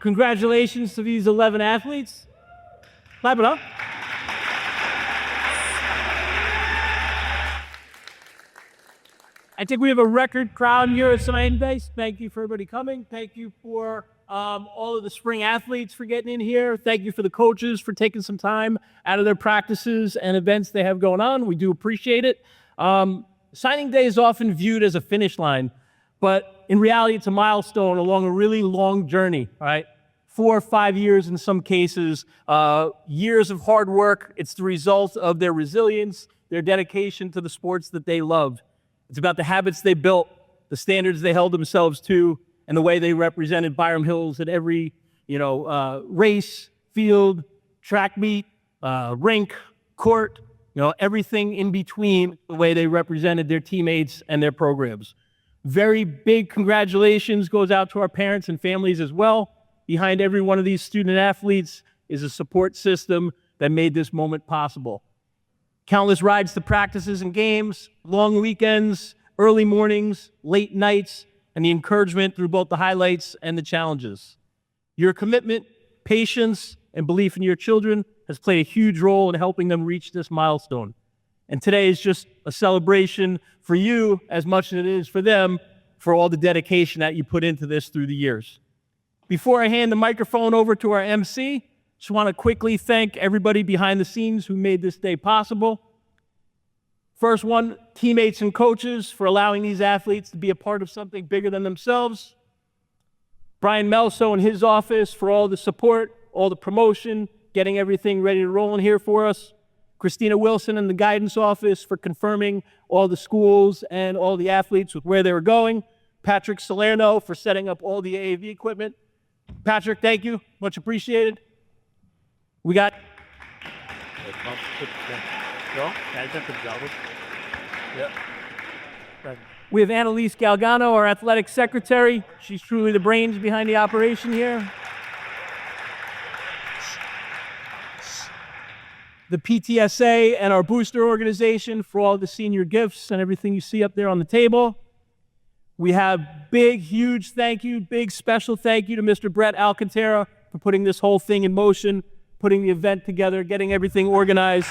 Congratulations to these 11 athletes. Clap it up. I think we have a record crowd here at Sign Base. Thank you for everybody coming. Thank you for all of the spring athletes for getting in here. Thank you for the coaches for taking some time out of their practices and events they have going on. We do appreciate it. Signing day is often viewed as a finish line, but in reality, it's a milestone along a really long journey, right? 4 or 5 years in some cases, years of hard work. It's the result of their resilience, their dedication to the sports that they love. It's about the habits they built, the standards they held themselves to, and the way they represented Byram Hills at every, race, field, track meet, rink, court, everything in between, the way they represented their teammates and their programs. Very big congratulations goes out to our parents and families as well. Behind every one of these student athletes is a support system that made this moment possible. Countless rides to practices and games, long weekends, early mornings, late nights, and the encouragement through both the highlights and the challenges. Your commitment, patience, and belief in your children has played a huge role in helping them reach this milestone. And today is just a celebration for you as much as it is for them, for all the dedication that you put into this through the years. Before I hand the microphone over to our MC, just want to quickly thank everybody behind the scenes who made this day possible. First one, teammates and coaches for allowing these athletes to be a part of something bigger than themselves. Brian Melso and his office for all the support, all the promotion, getting everything ready to roll in here for us. Christina Wilson and the guidance office for confirming all the schools and all the athletes with where they were going. Patrick Salerno for setting up all the AAV equipment. Patrick, thank you. Much appreciated. We got... We have Annalise Galgano, our athletic secretary. She's truly the brains behind the operation here. The PTSA and our booster organization for all the senior gifts and everything you see up there on the table. We have big, huge thank you, big special thank you to Mr. Brett Alcantara for putting this whole thing in motion, putting the event together, getting everything organized.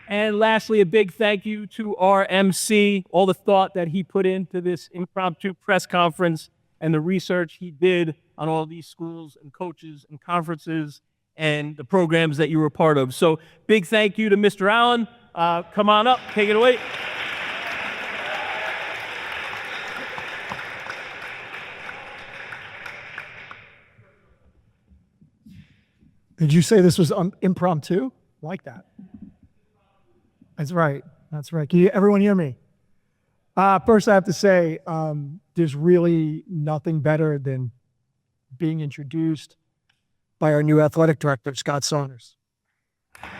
And lastly, a big thank you to our MC, all the thought that he put into this impromptu press conference and the research he did on all these schools and coaches and conferences and the programs that you were part of. So big thank you to Mr. Allen. Come on up, take it away. Did you say this was impromptu? Like that. That's right. That's right. Can everyone hear me? First, I have to say, there's really nothing better than being introduced by our new athletic director, Scott Saunders.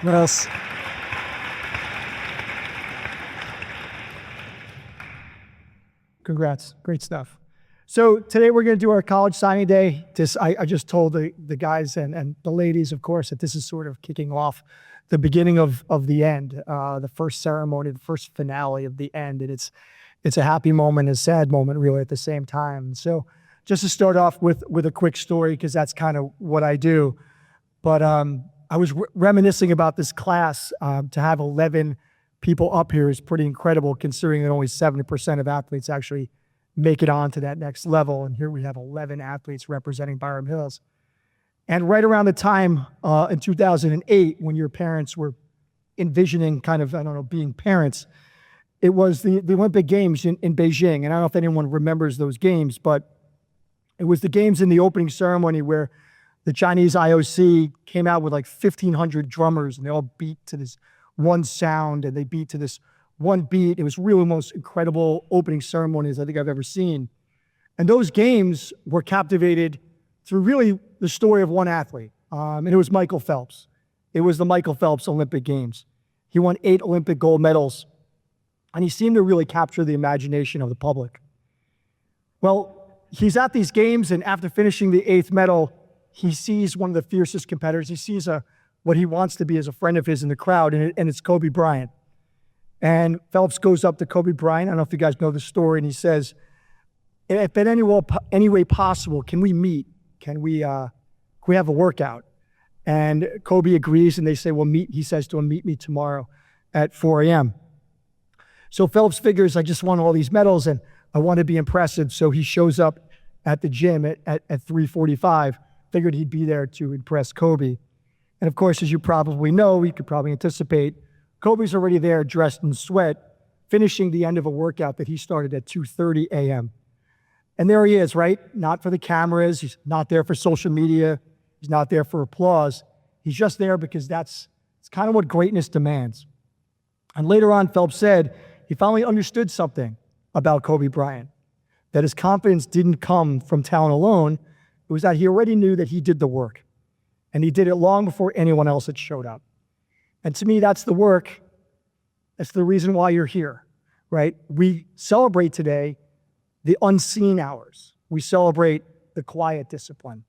What else? Congrats. Great stuff. So today we're going to do our college signing day. I just told the guys and the ladies, of course, that this is sort of kicking off the beginning of the end, the first ceremony, the first finale of the end. And it's a happy moment, a sad moment, really, at the same time. So just to start off with a quick story, because that's kind of what I do. But I was reminiscing about this class. To have 11 people up here is pretty incredible, considering that only 70% of athletes actually make it on to that next level. And here we have 11 athletes representing Byram Hills. And right around the time in 2008, when your parents were envisioning kind of, being parents, it was the Olympic Games in Beijing. And I don't know if anyone remembers those games, but it was the games in the opening ceremony where the Chinese IOC came out with like 1,500 drummers, and they all beat to this one sound, and they beat to this one beat. It was really the most incredible opening ceremonies I think I've ever seen. And those games were captivated through really the story of one athlete, and it was Michael Phelps. It was the Michael Phelps Olympic Games. He won 8 Olympic gold medals, and he seemed to really capture the imagination of the public. Well, he's at these games, and after finishing the 8th medal, he sees one of the fiercest competitors. He sees what he wants to be as a friend of his in the crowd, and it's Kobe Bryant. And Phelps goes up to Kobe Bryant. I don't know if you guys know the story. And he says, if in any way possible, can we meet? Can we have a workout? And Kobe agrees, and they say, well, meet. He says to him, meet me tomorrow at 4 a.m. So Phelps figures, I just won all these medals, and I want to be impressive. So he shows up at the gym at 3:45, figured he'd be there to impress Kobe. And of course, as you probably know, you could probably anticipate, Kobe's already there dressed in sweat, finishing the end of a workout that he started at 2:30 a.m. And there he is, right? Not for the cameras. He's not there for social media. He's not there for applause. He's just there because it's kind of what greatness demands. And later on, Phelps said he finally understood something about Kobe Bryant, that his confidence didn't come from talent alone. It was that he already knew that he did the work. And he did it long before anyone else had showed up. And to me, that's the work. That's the reason why you're here, right? We celebrate today the unseen hours. We celebrate the quiet discipline.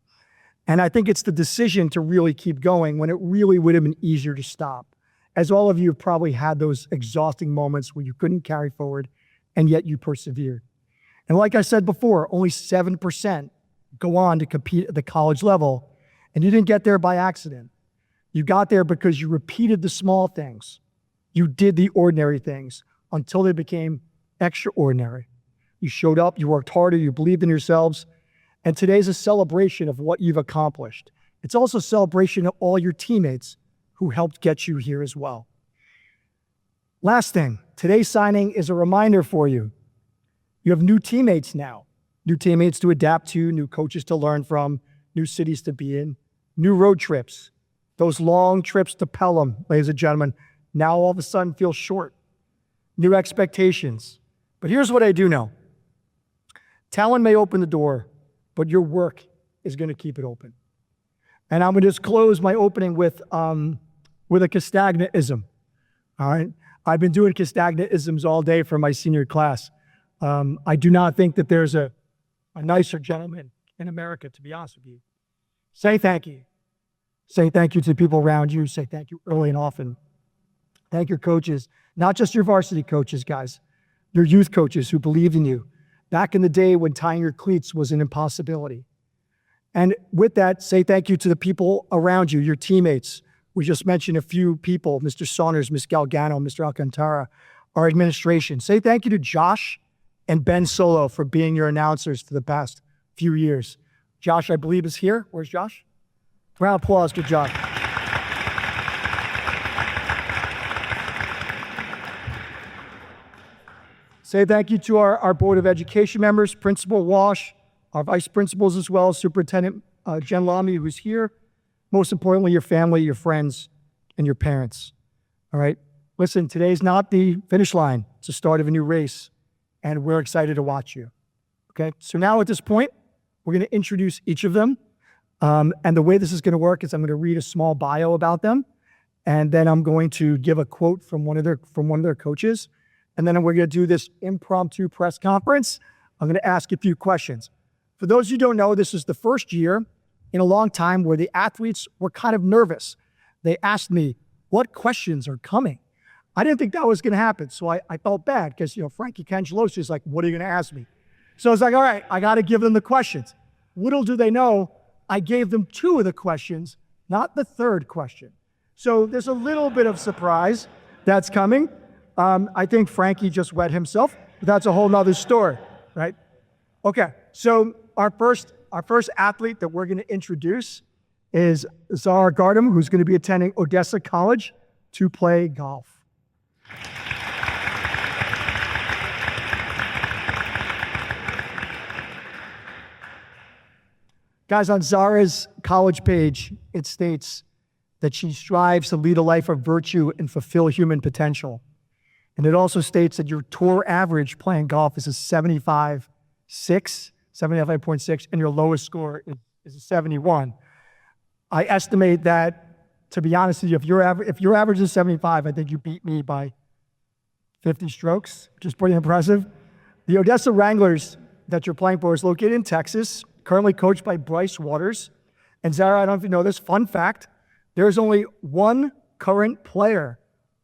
And I think it's the decision to really keep going when it really would have been easier to stop. As all of you have probably had those exhausting moments where you couldn't carry forward, and yet you persevered. And like I said before, only 7% go on to compete at the college level, and you didn't get there by accident. You got there because you repeated the small things. You did the ordinary things until they became extraordinary. You showed up, you worked harder, you believed in yourselves, and today's a celebration of what you've accomplished. It's also a celebration of all your teammates who helped get you here as well. Last thing, today's signing is a reminder for you. You have new teammates now, new teammates to adapt to, new coaches to learn from, new cities to be in, new road trips. Those long trips to Pelham, ladies and gentlemen, now all of a sudden feel short. New expectations. But here's what I do know. Talent may open the door, but your work is going to keep it open. And I'm going to just close my opening with a Castagna-ism. All right? I've been doing Castagna-isms all day for my senior class. I do not think that there's a nicer gentleman in America, to be honest with you. Say thank you. Say thank you to the people around you. Say thank you early and often. Thank your coaches, not just your varsity coaches, guys, your youth coaches who believed in you back in the day when tying your cleats was an impossibility. And with that, say thank you to the people around you, your teammates. We just mentioned a few people, Mr. Saunders, Ms. Galgano, Mr. Alcantara, our administration. Say thank you to Josh and Ben Solo for being your announcers for the past few years. Josh, I believe, is here. Where's Josh? Round of applause. Good job. Say thank you to our Board of Education members, Principal Walsh, our vice principals as well, Superintendent Jen Lamy, who's here. Most importantly, your family, your friends, and your parents. All right? Listen, today's not the finish line. It's the start of a new race, and we're excited to watch you. Okay? So now at this point, we're going to introduce each of them. And the way this is going to work is I'm going to read a small bio about them, and then I'm going to give a quote from one of their coaches, and then we're going to do this impromptu press conference. I'm going to ask a few questions. For those who don't know, this is the first year in a long time where the athletes were kind of nervous. They asked me, what questions are coming? I didn't think that was going to happen, so I felt bad because, Frankie Cangelosi is like, what are you going to ask me? So I was like, all right, I got to give them the questions. Little do they know, I gave them 2 of the questions, not the 3rd question. So there's a little bit of surprise that's coming. I think Frankie just wet himself, but that's a whole nother story, right? Okay, so our first athlete that we're going to introduce is Zara Gardam, who's going to be attending Odessa College to play golf. Guys, on Zara's college page, it states that she strives to lead a life of virtue and fulfill human potential. And it also states that your tour average playing golf is a 75.6, and your lowest score is a 71. I estimate that, to be honest with you, if your average is 75, I think you beat me by 50 strokes, which is pretty impressive. The Odessa Wranglers that you're playing for is located in Texas, currently coached by Bryce Waters. And Zara, I don't know if you know this, fun fact, there's only one current player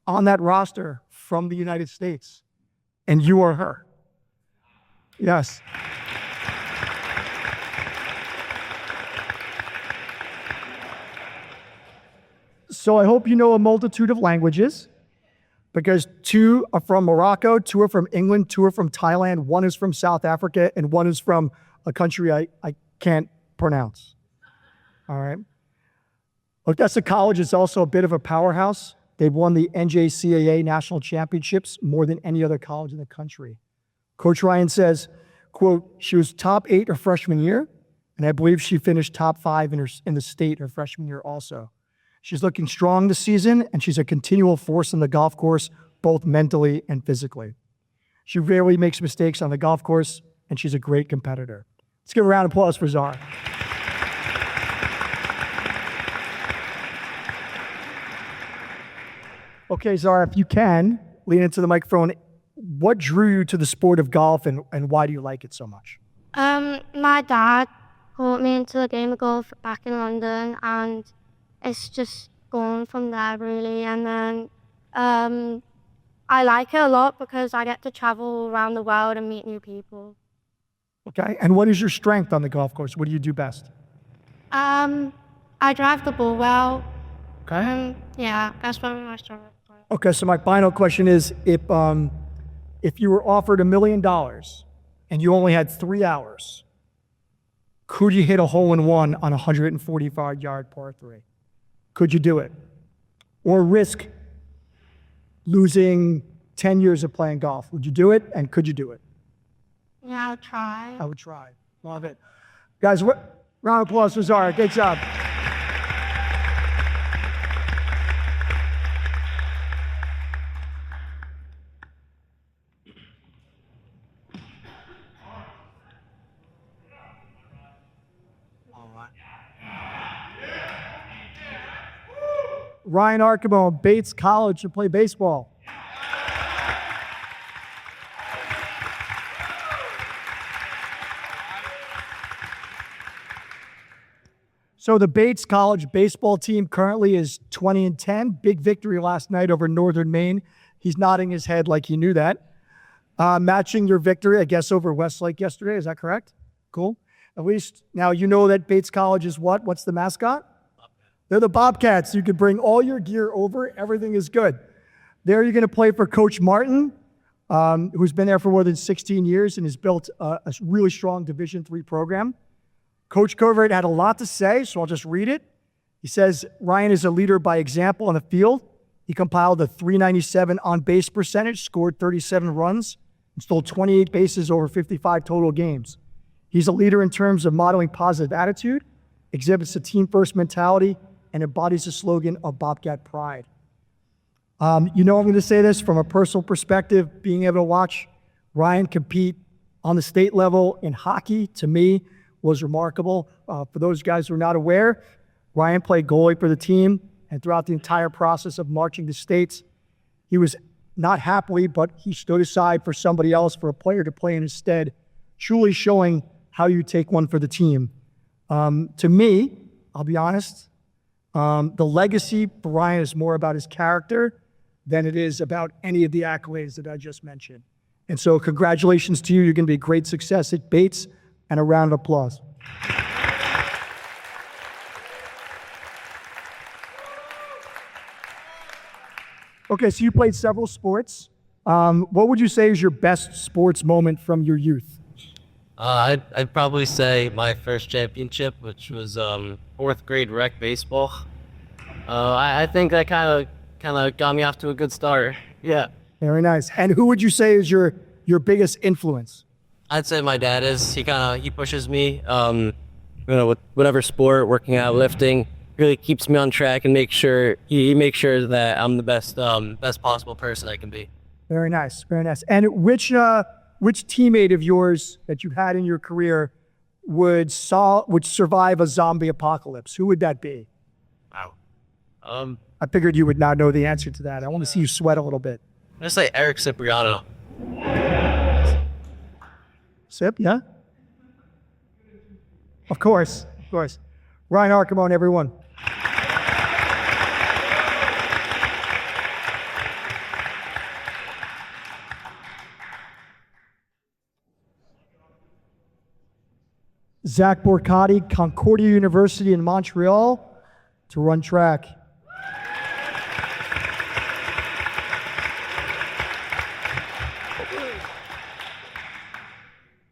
on that roster from the United States, and you are her. Yes. So I hope you know a multitude of languages, because 2 are from Morocco, 2 are from England, 2 are from Thailand, 1 is from South Africa, and 1 is from a country I can't pronounce. All right. Odessa College is also a bit of a powerhouse. They've won the NJCAA national championships more than any other college in the country. Coach Ryan says, quote, she was top 8 her freshman year, and I believe she finished top 5 in the state her freshman year also. She's looking strong this season, and she's a continual force on the golf course, both mentally and physically. She rarely makes mistakes on the golf course, and she's a great competitor. Let's give a round of applause for Zara. Okay, Zara, if you can, lean into the microphone. What drew you to the sport of golf, and why do you like it so much? My dad brought me into the game of golf back in London, and it's just gone from there, really. And then I like it a lot because I get to travel around the world and meet new people. Okay, and what is your strength on the golf course? What do you do best? I drive the ball well. Okay. Yeah, that's probably my strength. Okay, so my final question is, if you were offered $1 million and you only had 3 hours, could you hit a hole-in-one on a 145-yard par 3? Could you do it? Or risk losing 10 years of playing golf? Would you do it, and could you do it? Yeah, I'll try. I would try. Love it. Guys, round of applause for Zara. Great job. Ryan Archibald, Bates College to play baseball. So the Bates College baseball team currently is 20-10. Big victory last night over Northern Maine. He's nodding his head like he knew that. Matching your victory, I guess, over Westlake yesterday. Is that correct? Cool. At least now you know that Bates College is what? What's the mascot? They're the Bobcats. You can bring all your gear over. Everything is good. There you're going to play for Coach Martin, who's been there for more than 16 years and has built a really strong Division III program. Coach Covert had a lot to say, so I'll just read it. He says, Ryan is a leader by example on the field. He compiled a .397 on-base percentage, scored 37 runs, and stole 28 bases over 55 total games. He's a leader in terms of modeling positive attitude, exhibits a team-first mentality, and embodies the slogan of Bobcat Pride. You know I'm going to say this from a personal perspective, being able to watch Ryan compete on the state level in hockey, to me, was remarkable. For those guys who are not aware, Ryan played goalie for the team, and throughout the entire process of marching the states, he was not happily, but he stood aside for somebody else, for a player to play in his stead, truly showing how you take one for the team. To me, I'll be honest, the legacy for Ryan is more about his character than it is about any of the accolades that I just mentioned. And so congratulations to you. You're going to be a great success at Bates, and a round of applause. Okay, so you played several sports. What would you say is your best sports moment from your youth? I'd probably say my first championship, which was 4th grade rec baseball. I think that kind of got me off to a good start. Yeah. Very nice. And who would you say is your biggest influence? I'd say my dad is. He pushes me. With whatever sport, working out, lifting, really keeps me on track and he makes sure that I'm the best possible person I can be. Very nice. Very nice. And which teammate of yours that you had in your career would survive a zombie apocalypse? Who would that be? Wow. I figured you would not know the answer to that. I want to see you sweat a little bit. I'm gonna say Eric Cipriano. Sip, yeah? Of course. Ryan Archibald, everyone. Zach Borcati, Concordia University in Montreal, to run track.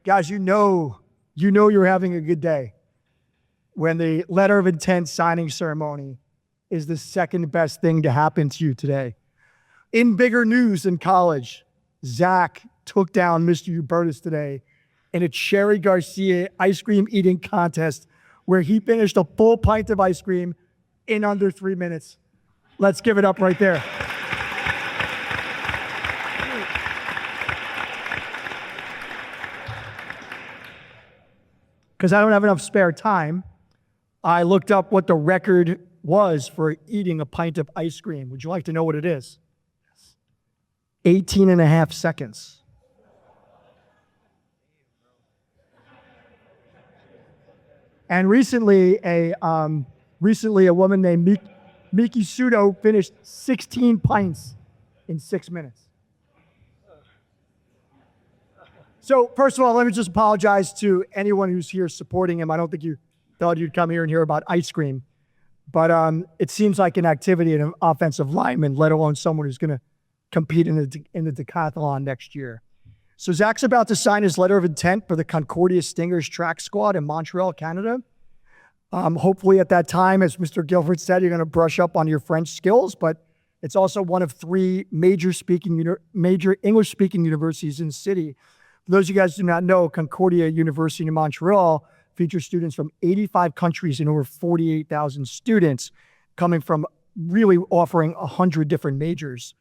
Guys, you know you're having a good day when the letter of intent signing ceremony is the second best thing to happen to you today. In bigger news in college, Zach took down Mr. Hubertus today in a Cherry Garcia ice cream eating contest where he finished a full pint of ice cream in under 3 minutes. Let's give it up right there. Because I don't have enough spare time, I looked up what the record was for eating a pint of ice cream. Would you like to know what it is? 18 and a half seconds. And recently, a woman named Miki Sudo finished 16 pints in 6 minutes. So first of all, let me just apologize to anyone who's here supporting him. I don't think you thought you'd come here and hear about ice cream, but it seems like an activity in an offensive lineman, let alone someone who's going to compete in the decathlon next year. So Zach's about to sign his letter of intent for the Concordia Stingers track squad in Montreal, Canada. Hopefully at that time, as Mr. Guilford said, you're going to brush up on your French skills, but it's also one of 3 major English-speaking universities in the city. For those of you guys who do not know, Concordia University in Montreal features students from 85 countries and over 48,000 students coming from really offering 100 different majors.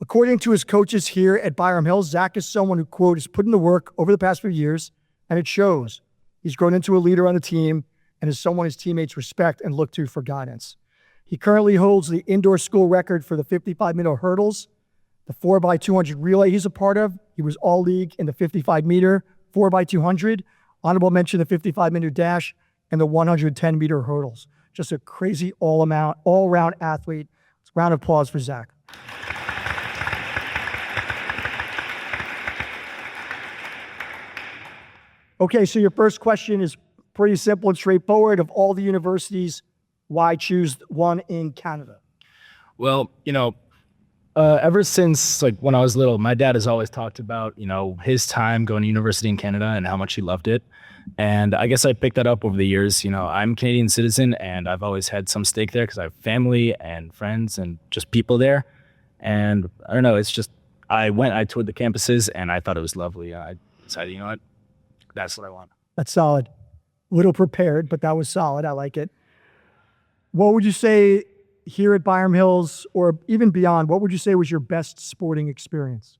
According to his coaches here at Byram Hills, Zach is someone who, quote, has put in the work over the past few years, and it shows. He's grown into a leader on the team and is someone his teammates respect and look to for guidance. He currently holds the indoor school record for the 55-meter hurdles, the 4x200 relay he's a part of. He was all league in the 55-meter, 4x200, honorable mention the 55-meter dash, and the 110-meter hurdles. Just a crazy all-around athlete. Round of applause for Zach. Okay, so your first question is pretty simple and straightforward. Of all the universities, why choose one in Canada? Well, ever since when I was little, my dad has always talked about, his time going to university in Canada and how much he loved it. And I guess I picked that up over the years. I'm a Canadian citizen and I've always had some stake there because I have family and friends and just people there. And I don't know, it's just, I toured the campuses and I thought it was lovely. I decided, you know what, that's what I want. That's solid. Little prepared, but that was solid. I like it. What would you say here at Byram Hills or even beyond, what would you say was your best sporting experience?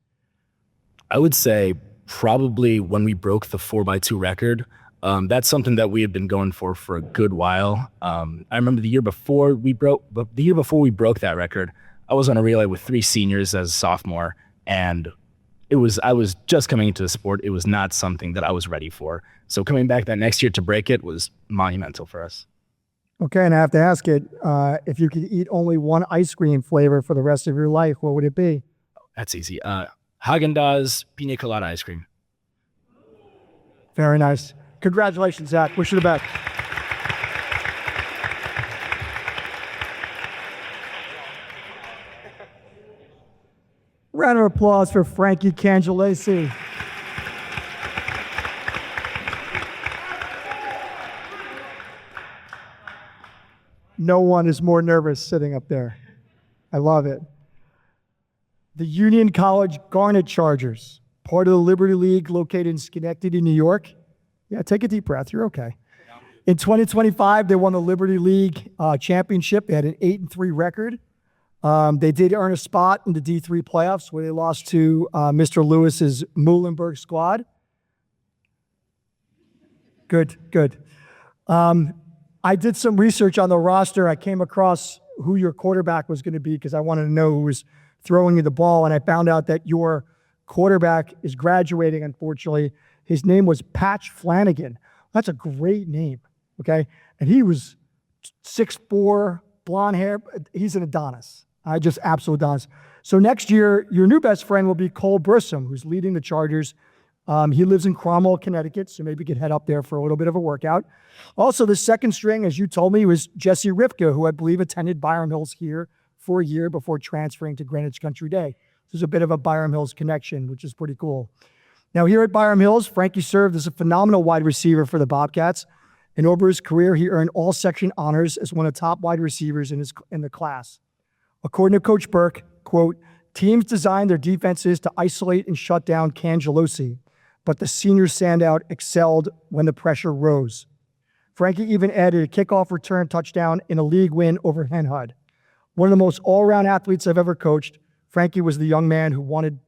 I would say probably when we broke the 4x2 record. That's something that we have been going for a good while. I remember the year before we broke that record, I was on a relay with 3 seniors as a sophomore, and I was just coming into the sport. It was not something that I was ready for. So coming back that next year to break it was monumental for us. Okay, and I have to ask it, if you could eat only one ice cream flavor for the rest of your life, what would it be? That's easy. Haagen-Dazs pina colada ice cream. Very nice. Congratulations, Zach. Wish you the best. Round of applause for Frankie Cangelasi. No one is more nervous sitting up there. I love it. The Union College Garnet Chargers, part of the Liberty League located in Schenectady, New York. Yeah, take a deep breath. You're okay. In 2025, they won the Liberty League championship. They had an 8-3 record. They did earn a spot in the D3 playoffs where they lost to Mr. Lewis's Muhlenberg squad. Good. I did some research on the roster. I came across who your quarterback was going to be because I wanted to know who was throwing you the ball, and I found out that your quarterback is graduating, unfortunately. His name was Patch Flanagan. That's a great name, okay? And he was 6'4", blonde hair. He's an Adonis. Just absolute Adonis. So next year, your new best friend will be Cole Brissom, who's leading the Chargers. He lives in Cromwell, Connecticut, so maybe you could head up there for a little bit of a workout. Also, the second string, as you told me, was Jesse Ripka, who I believe attended Byram Hills here for a year before transferring to Greenwich Country Day. There's a bit of a Byram Hills connection, which is pretty cool. Now, here at Byram Hills, Frankie served as a phenomenal wide receiver for the Bobcats. And over his career, he earned all-section honors as one of the top wide receivers in the class. According to Coach Burke, quote, teams designed their defenses to isolate and shut down Cangelosi, but the senior standout excelled when the pressure rose. Frankie even added a kickoff return touchdown in a league win over Henhud. One of the most all-around athletes I've ever coached, Frankie was the young man who you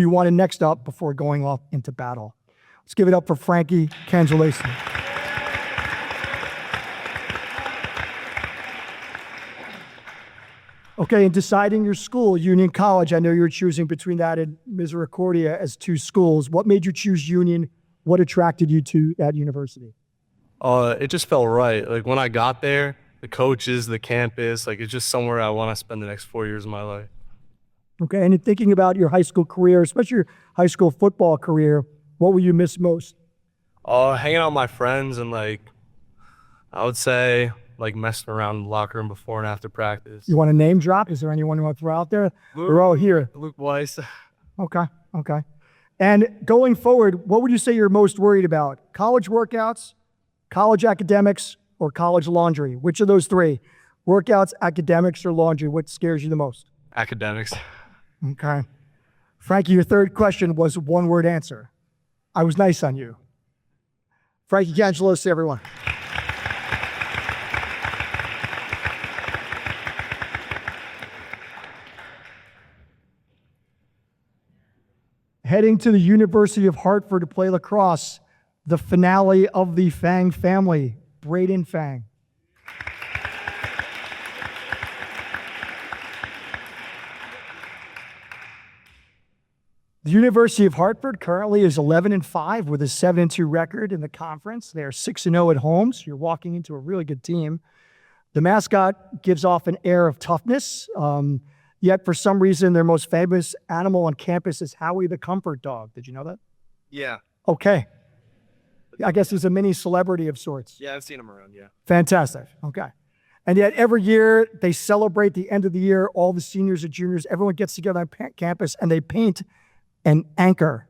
wanted next up before going off into battle. Let's give it up for Frankie Cangelosi. Okay, in deciding your school, Union College, I know you were choosing between that and Misericordia as two schools. What made you choose Union? What attracted you to that university? It just felt right. Like when I got there, the coaches, the campus, like it's just somewhere I want to spend the next 4 years of my life. Okay, and in thinking about your high school career, especially your high school football career, what will you miss most? Hanging out with my friends and I would say messing around in the locker room before and after practice. You want to name drop? Is there anyone you want to throw out there? They're all here. Luke Weiss. Okay. And going forward, what would you say you're most worried about? College workouts, college academics, or college laundry? Which of those three? Workouts, academics, or laundry? What scares you the most? Academics. Okay. Frankie, your third question was a one-word answer. I was nice on you. Frankie Cangelosi, everyone. Heading to the University of Hartford to play lacrosse, the finale of the Fang family, Braden Fang. The University of Hartford currently is 11-5 with a 7-2 record in the conference. They are 6-0 at home, so you're walking into a really good team. The mascot gives off an air of toughness, yet for some reason their most famous animal on campus is Howie the Comfort Dog. Did you know that? Yeah. Okay. I guess there's a mini celebrity of sorts. Yeah, I've seen him around, yeah. Fantastic. Okay. And yet every year they celebrate the end of the year, all the seniors and juniors, everyone gets together on campus and they paint an anchor.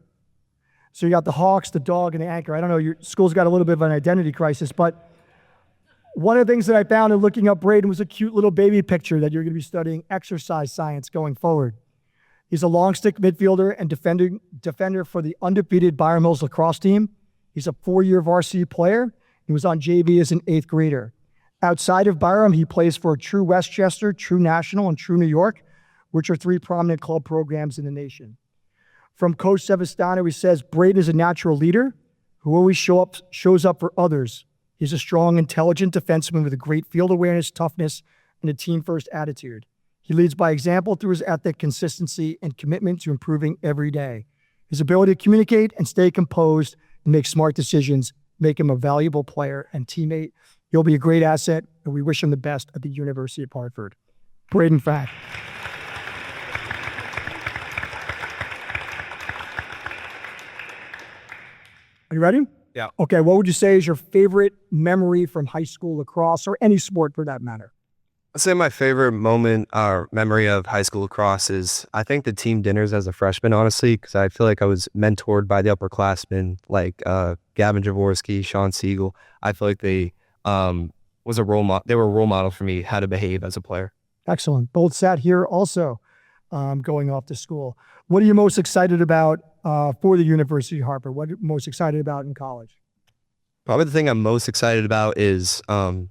So you got the Hawks, the dog, and the anchor. I don't know, your school's got a little bit of an identity crisis, but one of the things that I found in looking up Braden was a cute little baby picture that you're going to be studying exercise science going forward. He's a long stick midfielder and defender for the undefeated Byram Hills lacrosse team. He's a 4-year varsity player. He was on JV as an 8th grader. Outside of Byram, he plays for True Westchester, True National, and True New York, which are 3 prominent club programs in the nation. From Coach Sevastano, he says, Braden is a natural leader who always shows up for others. He's a strong, intelligent defenseman with a great field awareness, toughness, and a team-first attitude. He leads by example through his ethic, consistency, and commitment to improving every day. His ability to communicate and stay composed and make smart decisions make him a valuable player and teammate. He'll be a great asset, and we wish him the best at the University of Hartford. Braden Fang. Are you ready? Yeah. Okay, what would you say is your favorite memory from high school lacrosse or any sport for that matter? I'd say my favorite moment or memory of high school lacrosse is, I think, the team dinners as a freshman, honestly, because I feel like I was mentored by the upperclassmen like Gavin Jaworski, Sean Siegel. I feel like they was a role model. They were a role model for me, how to behave as a player. Excellent. Both sat here also going off to school. What are you most excited about for the University of Hartford? What are you most excited about in college? Probably the thing I'm most excited about is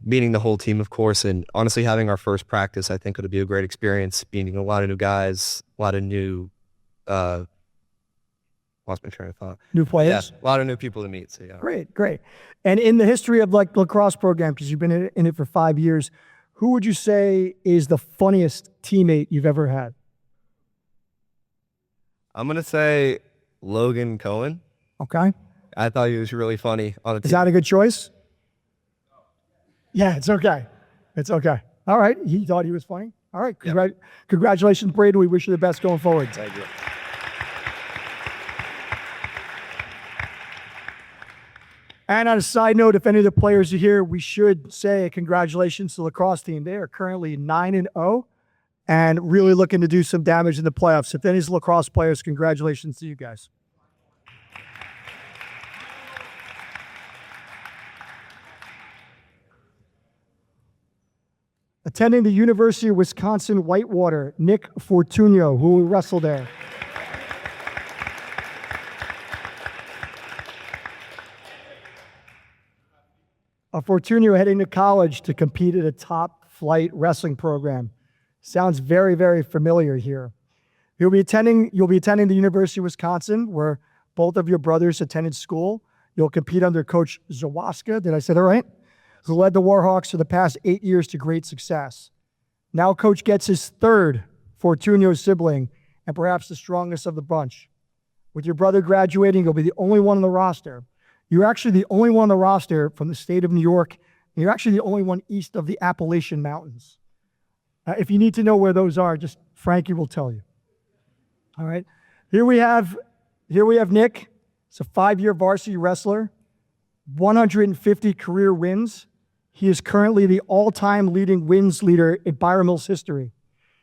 meeting the whole team, of course, and honestly having our first practice. I think it'll be a great experience, meeting a lot of new guys, a lot of new, lost my train of thought. New players? Yeah, a lot of new people to meet. So yeah. Great. And in the history of like lacrosse program, because you've been in it for 5 years, who would you say is the funniest teammate you've ever had? I'm going to say Logan Cohen. Okay. I thought he was really funny on the team. Is that a good choice? Yeah, it's okay. It's okay. All right. He thought he was funny. All right. Congratulations, Braden. We wish you the best going forward. Thank you. And on a side note, if any of the players are here, we should say congratulations to the lacrosse team. They are currently 9-0 and really looking to do some damage in the playoffs. If any of the lacrosse players, congratulations to you guys. Attending the University of Wisconsin-Whitewater, Nick Fortunio, who will wrestle there. Fortunio heading to college to compete at a top-flight wrestling program. Sounds very, very familiar here. You'll be attending the University of Wisconsin, where both of your brothers attended school. You'll compete under Coach Zawaska, did I say that right? Who led the Warhawks for the past 8 years to great success. Now Coach gets his third Fortunio sibling, and perhaps the strongest of the bunch. With your brother graduating, you'll be the only one on the roster. You're actually the only one on the roster from the state of New York. And you're actually the only one east of the Appalachian Mountains. If you need to know where those are, just Frankie will tell you. All right. Here we have Nick. He's a 5-year varsity wrestler, 150 career wins. He is currently the all-time leading wins leader in Byram Hills history.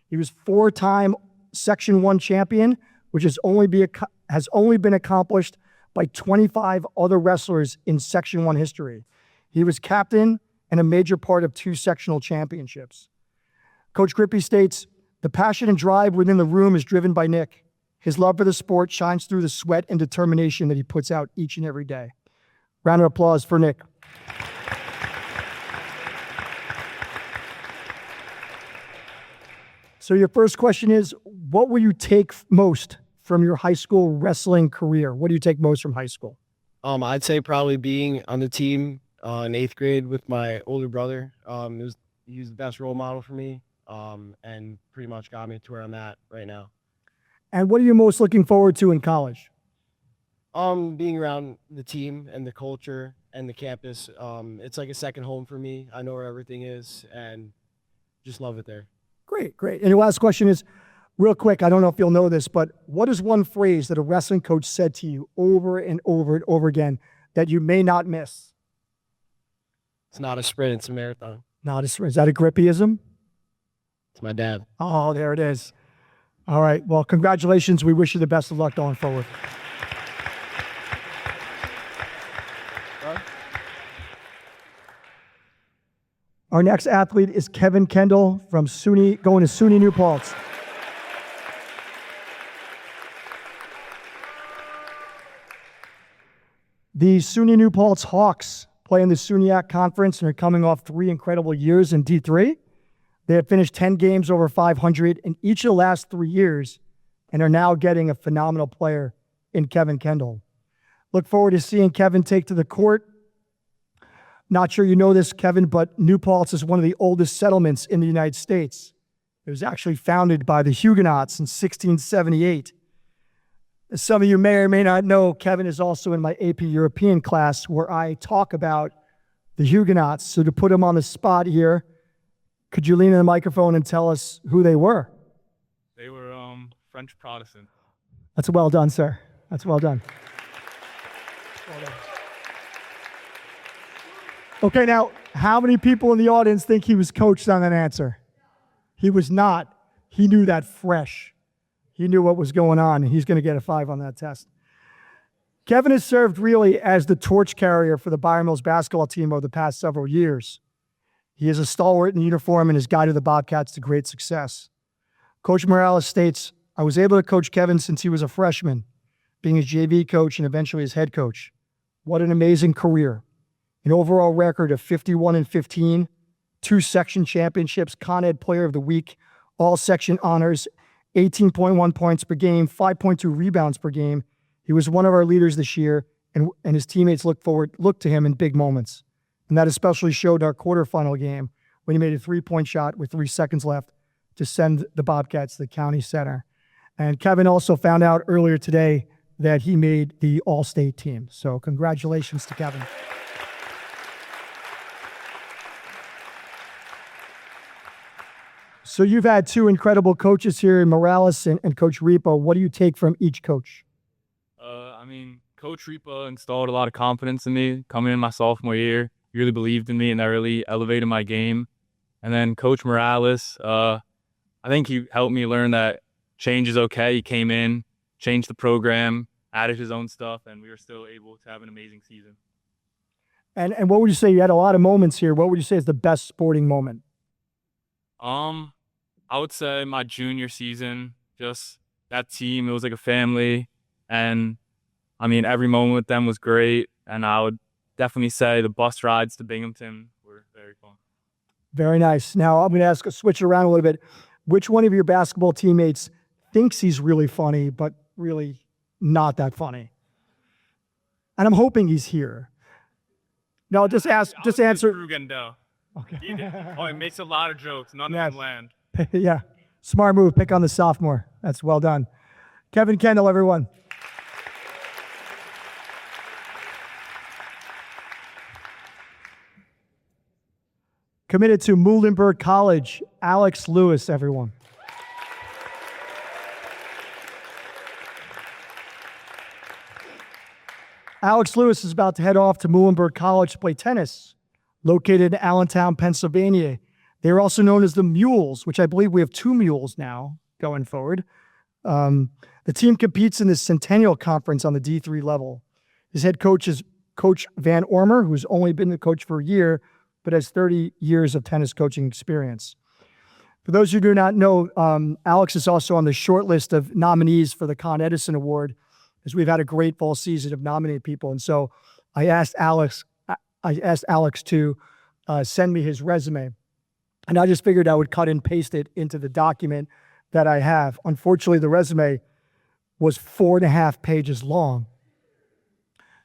He was 4-time Section 1 champion, which has only been accomplished by 25 other wrestlers in Section 1 history. He was captain and a major part of 2 sectional championships. Coach Grippy states, the passion and drive within the room is driven by Nick. His love for the sport shines through the sweat and determination that he puts out each and every day. Round of applause for Nick. So your first question is, what will you take most from your high school wrestling career? What do you take most from high school? I'd say probably being on the team in 8th grade with my older brother. He was the best role model for me, and pretty much got me to where I'm at right now. And what are you most looking forward to in college? Being around the team and the culture and the campus. It's like a second home for me. I know where everything is and just love it there. Great, great. And your last question is, real quick, I don't know if you'll know this, but what is one phrase that a wrestling coach said to you over and over and over again that you may not miss? It's not a sprint, it's a marathon. Not a sprint. Is that a Grippyism? It's my dad. Oh, there it is. All right. Well, congratulations. We wish you the best of luck going forward. Our next athlete is Kevin Kendall from SUNY, going to SUNY New Paltz. The SUNY New Paltz Hawks play in the SUNYAC Conference and are coming off 3 incredible years in D3. They have finished 10 games over 500 in each of the last 3 years and are now getting a phenomenal player in Kevin Kendall. Look forward to seeing Kevin take to the court. Not sure you know this, Kevin, but New Paltz is one of the oldest settlements in the United States. It was actually founded by the Huguenots in 1678. As some of you may or may not know, Kevin is also in my AP European class where I talk about the Huguenots. So to put him on the spot here, could you lean in the microphone and tell us who they were? They were French Protestant. That's well done, sir. That's well done. Okay, now, how many people in the audience think he was coached on that answer? He was not. He knew that fresh. He knew what was going on, and he's going to get a 5 on that test. Kevin has served really as the torch carrier for the Byram Hills basketball team over the past several years. He is a stalwart in uniform and has guided the Bobcats to great success. Coach Morales states, I was able to coach Kevin since he was a freshman, being his JV coach and eventually his head coach. What an amazing career. An overall record of 51-15, 2 section championships, Con Ed Player of the Week, all section honors, 18.1 points per game, 5.2 rebounds per game. He was one of our leaders this year, and his teammates look to him in big moments. And that especially showed our quarterfinal game when he made a 3-point shot with 3 seconds left to send the Bobcats to the county center. And Kevin also found out earlier today that he made the All-State team. So congratulations to Kevin. So you've had 2 incredible coaches here, Morales and Coach Repo. What do you take from each coach? Coach Repa installed a lot of confidence in me coming in my sophomore year. He really believed in me, and that really elevated my game. And then Coach Morales, I think he helped me learn that change is okay. He came in, changed the program, added his own stuff, and we were still able to have an amazing season. And what would you say? You had a lot of moments here. What would you say is the best sporting moment? I would say my junior season, just that team, it was like a family. And I mean, every moment with them was great. And I would definitely say the bus rides to Binghamton were very fun. Very nice. Now I'm going to switch around a little bit. Which one of your basketball teammates thinks he's really funny, but really not that funny? And I'm hoping he's here. No, just answer. Rugendo. Okay. He makes a lot of jokes. None of them land. Yeah. Smart move. Pick on the sophomore. That's well done. Kevin Kendall, everyone. Committed to Muhlenberg College, Alex Lewis, everyone. Alex Lewis is about to head off to Muhlenberg College to play tennis, located in Allentown, Pennsylvania. They're also known as the Mules, which I believe we have 2 Mules now going forward. The team competes in the Centennial Conference on the D3 level. His head coach is Coach Van Ormer, who's only been the coach for a year, but has 30 years of tennis coaching experience. For those who do not know, Alex is also on the short list of nominees for the Con Edison Award, as we've had a great fall season of nominated people. And so I asked Alex to send me his resume. And I just figured I would cut and paste it into the document that I have. Unfortunately, the resume was 4.5 pages long.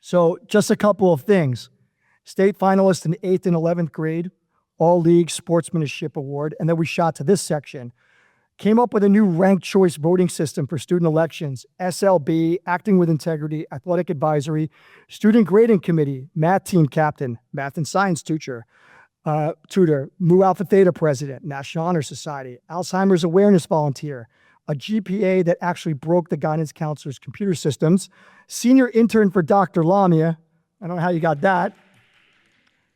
So just a couple of things. State finalist in 8th and 11th grade, All-League Sportsmanship Award. And then we shot to this section. Came up with a new ranked choice voting system for student elections, SLB, Acting with Integrity, Athletic Advisory, Student Grading Committee, Math Team Captain, Math and Science Tutor, Mu Alpha Theta President, National Honor Society, Alzheimer's Awareness Volunteer, a GPA that actually broke the guidance counselor's computer systems, Senior Intern for Dr. Lamia, I don't know how you got that,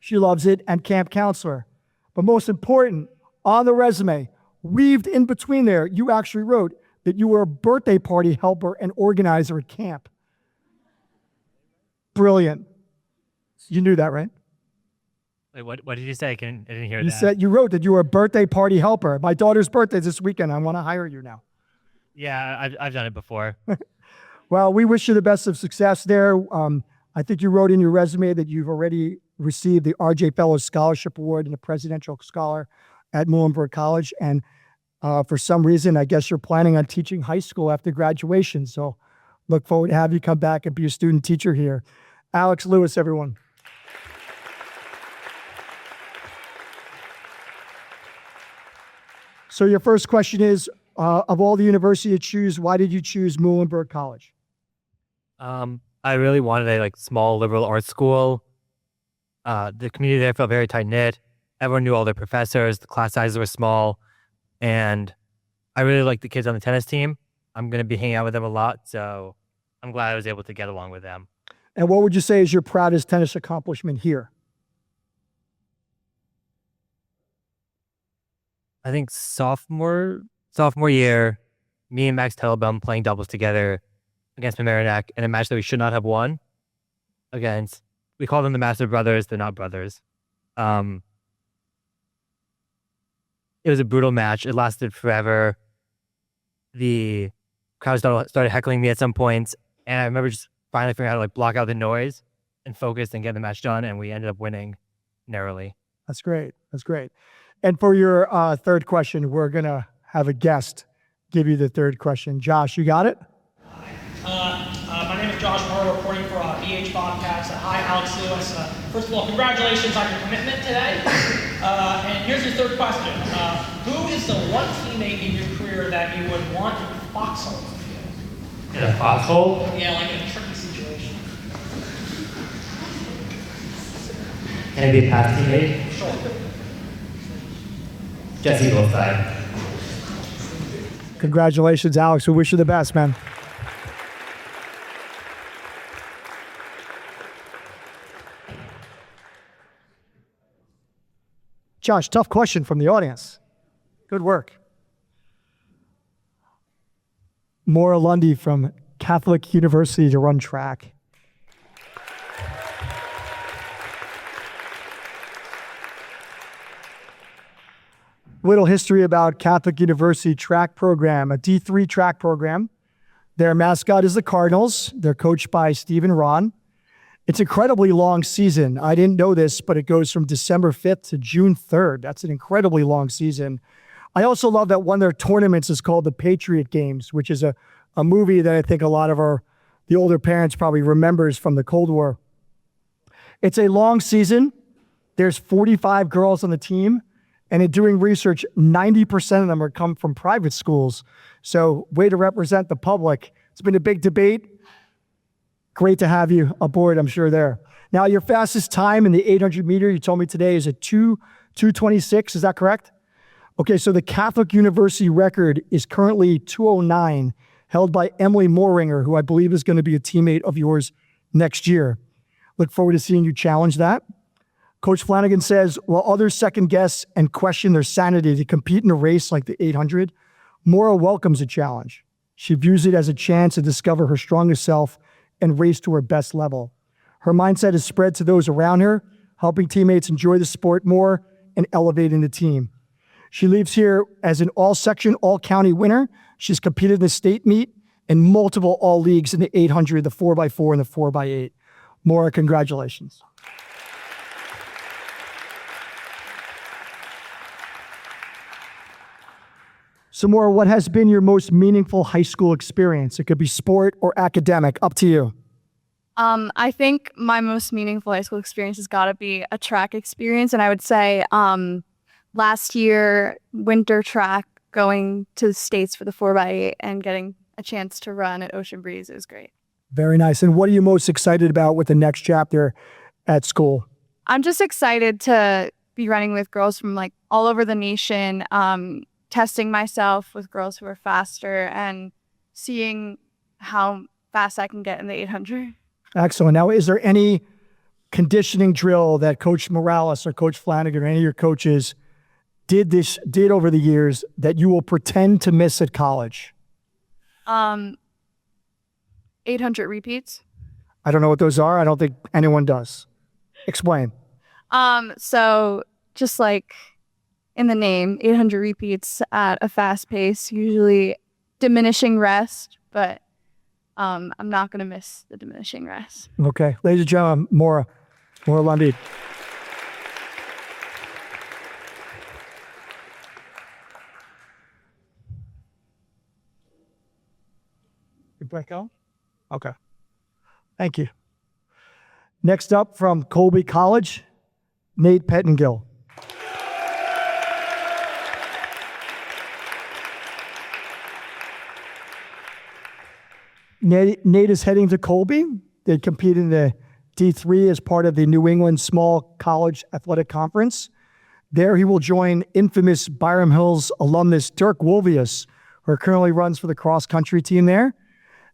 she loves it, and Camp Counselor. But most important, on the resume, weaved in between there, you actually wrote that you were a birthday party helper and organizer at camp. Brilliant. You knew that, right? Wait, what did you say? I didn't hear You that. said you wrote that you were a birthday party helper. My daughter's birthday is this weekend. I want to hire you now. Yeah, I've done it before. Well, we wish you the best of success there. I think you wrote in your resume that you've already received the R.J. Fellows Scholarship Award and the Presidential Scholar at Muhlenberg College. And for some reason, I guess you're planning on teaching high school after graduation. So look forward to have you come back and be a student teacher here. Alex Lewis, everyone. So your first question is, of all the university to choose, why did you choose Muhlenberg College? I really wanted a small liberal arts school. The community there felt very tight knit. Everyone knew all their professors. The class sizes were small, and I really liked the kids on the tennis team. I'm going to be hanging out with them a lot, so I'm glad I was able to get along with them. And what would you say is your proudest tennis accomplishment here? I think sophomore year, me and Max Telebum playing doubles together against Mamaroneck in a match that we should not have won against. We call them the Master Brothers. They're not brothers. It was a brutal match. It lasted forever. The crowd started heckling me at some points, and I remember just finally figuring out how to block out the noise and focus and get the match done, and we ended up winning narrowly. That's great. That's great. And for your third question, we're going to have a guest give you the third question. Josh, you got it? My name is Josh Moore, reporting for BH Bobcats. Hi, Alex Lewis. First of all, congratulations on your commitment today. And here's your third question. Who is the one teammate in your career that you would want in a foxhole? In a foxhole? Yeah, like in a tricky situation. Can it be a past teammate? Sure. Jesse Wolfside. Congratulations, Alex. We wish you the best, man. Josh, tough question from the audience. Good work. Maura Lundy from Catholic University to run track. Little history about Catholic University track program, a D3 track program. Their mascot is the Cardinals. They're coached by Stephen Ron. It's an incredibly long season. I didn't know this, but it goes from December 5th to June 3rd. That's an incredibly long season. I also love that one of their tournaments is called the Patriot Games, which is a movie that I think a lot of the older parents probably remembers from the Cold War. It's a long season. There's 45 girls on the team. And in doing research, 90% of them are come from private schools. So way to represent the public. It's been a big debate. Great to have you aboard, I'm sure there. Now, your fastest time in the 800 meter, you told me today, is a 2:26. Is that correct? Okay, so the Catholic University record is currently 2:09, held by Emily Mooringer, who I believe is going to be a teammate of yours next year. Look forward to seeing you challenge that. Coach Flanagan says, while others second guess and question their sanity to compete in a race like the 800, Maura welcomes a challenge. She views it as a chance to discover her strongest self and race to her best level. Her mindset is spread to those around her, helping teammates enjoy the sport more and elevating the team. She leaves here as an all-section, all-county winner. She's competed in the state meet and multiple all-leagues in the 800, the 4x4, and the 4x8. Maura, congratulations. So, Maura, what has been your most meaningful high school experience? It could be sport or academic. Up to you. I think my most meaningful high school experience has got to be a track experience. And I would say last year, winter track, going to the States for the 4x8 and getting a chance to run at Ocean Breeze, it was great. Very nice. And what are you most excited about with the next chapter at school? I'm just excited to be running with girls from like all over the nation, testing myself with girls who are faster and seeing how fast I can get in the 800. Excellent. Now, is there any conditioning drill that Coach Morales or Coach Flanagan or any of your coaches did over the years that you will pretend to miss at college? 800 repeats. I don't know what those are. I don't think anyone does. Explain. So just like in the name, 800 repeats at a fast pace, usually diminishing rest, but I'm not going to miss the diminishing rest. Okay. Ladies and gentlemen, Maura Lundy. You break out? Okay. Thank you. Next up from Colby College, Nate Pettingill. Nate is heading to Colby. They compete in the D3 as part of the New England Small College Athletic Conference. There he will join infamous Byram Hills alumnus Dirk Wolvius, who currently runs for the cross-country team there.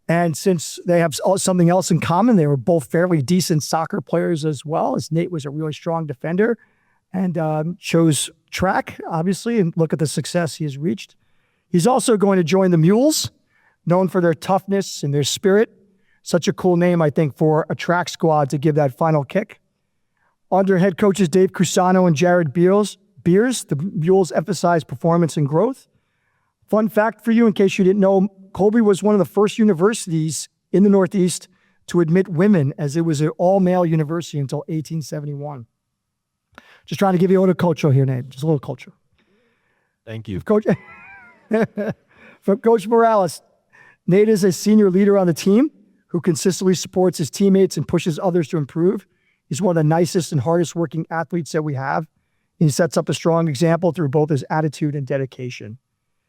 And since they have something else in common, they were both fairly decent soccer players as well, as Nate was a really strong defender and chose track, obviously, and look at the success he has reached. He's also going to join the Mules, known for their toughness and their spirit. Such a cool name, I think, for a track squad to give that final kick. Under head coaches Dave Cusano and Jared Beers, the Mules emphasize performance and growth. Fun fact for you, in case you didn't know, Colby was one of the first universities in the Northeast to admit women, as it was an all-male university until 1871. Just trying to give you a little culture here, Nate. Just a little culture. Thank you. Coach, from Coach Morales, Nate is a senior leader on the team who consistently supports his teammates and pushes others to improve. He's one of the nicest and hardest working athletes that we have. He sets up a strong example through both his attitude and dedication.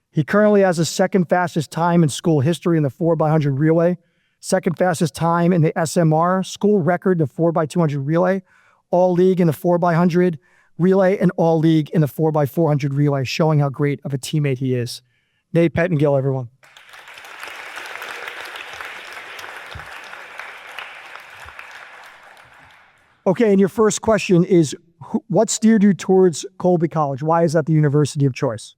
He currently has the second fastest time in school history in the 4x100 relay, second fastest time in the SMR, school record, the 4x200 relay, all league in the 4x100 relay, and all league in the 4x400 relay, showing how great of a teammate he is. Nate Pettingill, everyone. Okay, and your first question is, What steered you towards Colby College? Why is that the university of choice?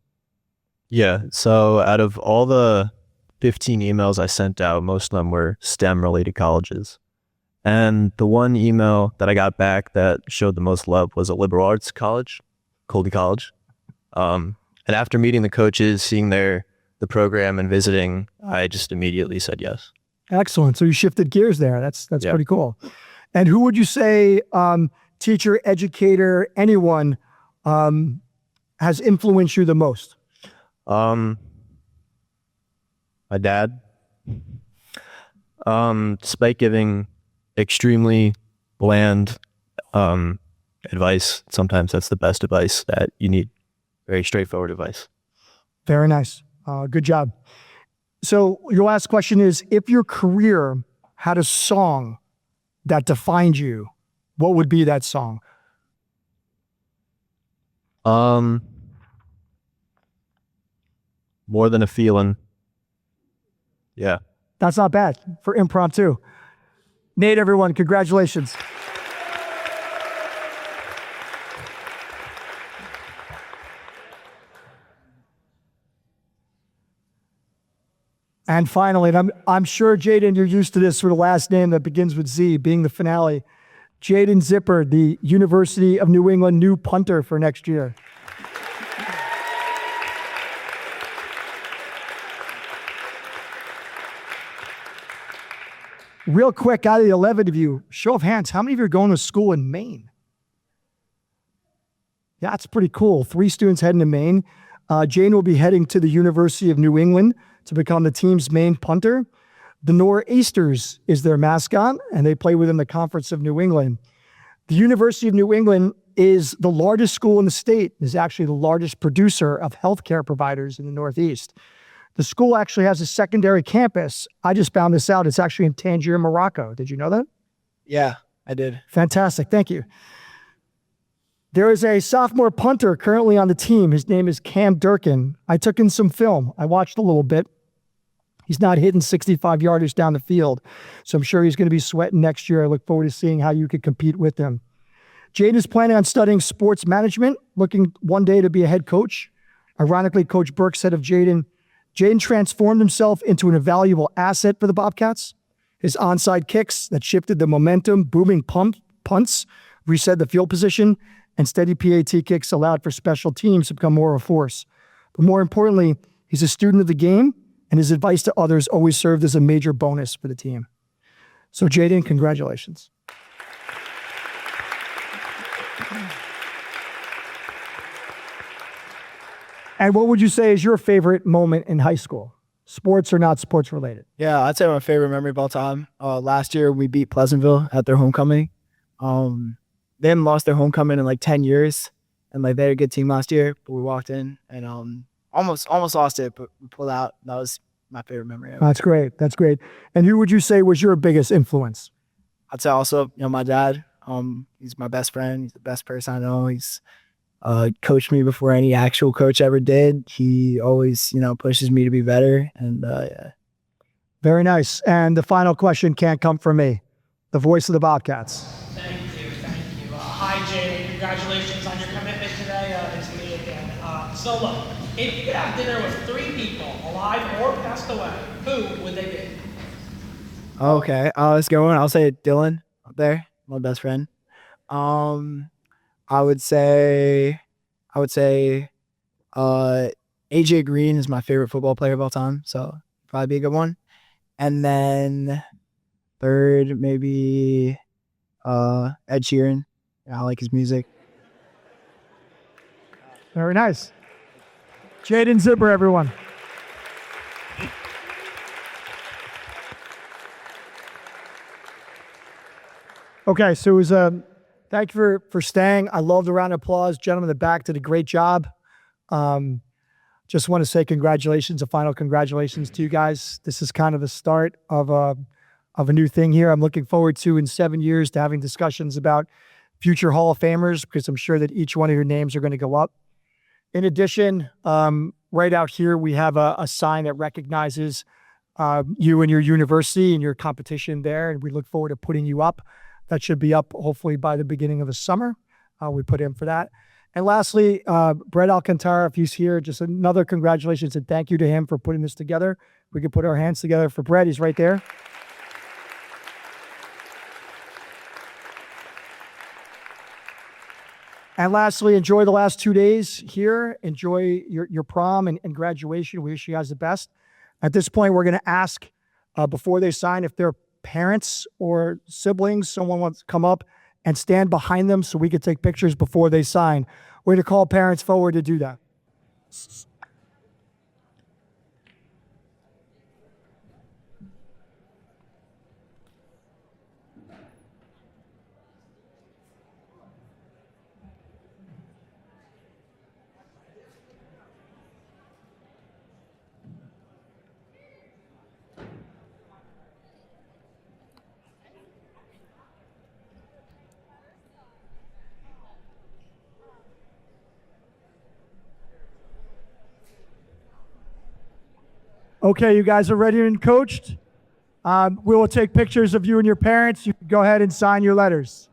Yeah. So out of all the 15 emails I sent out, most of them were STEM related colleges. And the one email that I got back that showed the most love was a liberal arts college, Colby College. And after meeting the coaches, seeing the program and visiting, I just immediately said yes. Excellent. So you shifted gears there. That's Yeah. pretty cool. And who would you say, teacher, educator, anyone, has influenced you the most? My dad, despite giving extremely bland advice, sometimes that's the best advice that you need. Very straightforward advice. Very nice. Good job. So your last question is, if your career had a song that defined you, what would be that song? More Than a Feeling. Yeah. That's not bad for impromptu. Nate, everyone, congratulations. And finally, and I'm sure, Jaden, you're used to this for the last name that begins with Z being the finale. Jaden Zipper, the University of New England new punter for next year. Real quick, out of the 11 of you, show of hands, how many of you are going to school in Maine? Yeah, that's pretty cool. 3 students heading to Maine. Jane will be heading to the University of New England to become the team's main punter. The Nor'easters is their mascot, and they play within the Conference of New England. The University of New England is the largest school in the state, is actually the largest producer of healthcare providers in the Northeast. The school actually has a secondary campus. I just found this out. It's actually in Tangier, Morocco. Did you know that? Yeah, I did. Fantastic. Thank you. There is a sophomore punter currently on the team. His name is Cam Durkin. I took in some film. I watched a little bit. He's not hitting 65 yarders down the field, so I'm sure he's going to be sweating next year. I look forward to seeing how you could compete with him. Jaden is planning on studying sports management, looking one day to be a head coach. Ironically, Coach Burke said of Jaden transformed himself into an invaluable asset for the Bobcats. His onside kicks that shifted the momentum, booming punts, reset the field position, and steady PAT kicks allowed for special teams to become more of a force. But more importantly, he's a student of the game, and his advice to others always served as a major bonus for the team. So Jaden, congratulations. And what would you say is your favorite moment in high school? Sports or not sports related? Yeah, I'd say my favorite memory of all time. Last year we beat Pleasantville at their homecoming. They hadn't lost their homecoming in like 10 years, and like they had a good team last year. But we walked in and almost lost it, but we pulled out. That was my favorite memory ever. That's great. That's great. And who would you say was your biggest influence? I'd say also, my dad. He's my best friend. He's the best person I know. He's coached me before any actual coach ever did. He always, pushes me to be better. And yeah. Very nice. And the final question can't come from me, the voice of the Bobcats. Thank you. Hi, Jaden. Congratulations on your commitment today. It's me again. So look, if you could have dinner with 3 people, alive or passed away, who would they be? Okay, let's go on. I'll say Dylan up there, my best friend. I would say AJ Green is my favorite football player of all time, so probably be a good one. And then third, maybe Ed Sheeran. I like his music. Very nice. Jaden Zipper, everyone. Okay, so it was thank you for staying. I love the round of applause. Gentlemen in the back did a great job. Just want to say congratulations, a final congratulations to you guys. This is kind of the start of a new thing here. I'm looking forward to in 7 years to having discussions about future Hall of Famers, because I'm sure that each one of your names are going to go up. In addition, right out here, we have a sign that recognizes you and your university and your competition there, and we look forward to putting you up. That should be up hopefully by the beginning of the summer. we put in for that. And lastly, Brett Alcantara, if he's here, just another congratulations and thank you to him for putting this together. We can put our hands together for Brett. He's right there. And lastly, enjoy the last 2 days here. Enjoy your prom and graduation. We wish you guys the best. At this point, we're going to ask, before they sign, if their parents or siblings, someone wants to come up and stand behind them so we can take pictures before they sign. We're going to call parents forward to do that. Okay, you guys are ready and coached. We will take pictures of you and your parents. You can go ahead and sign your letters.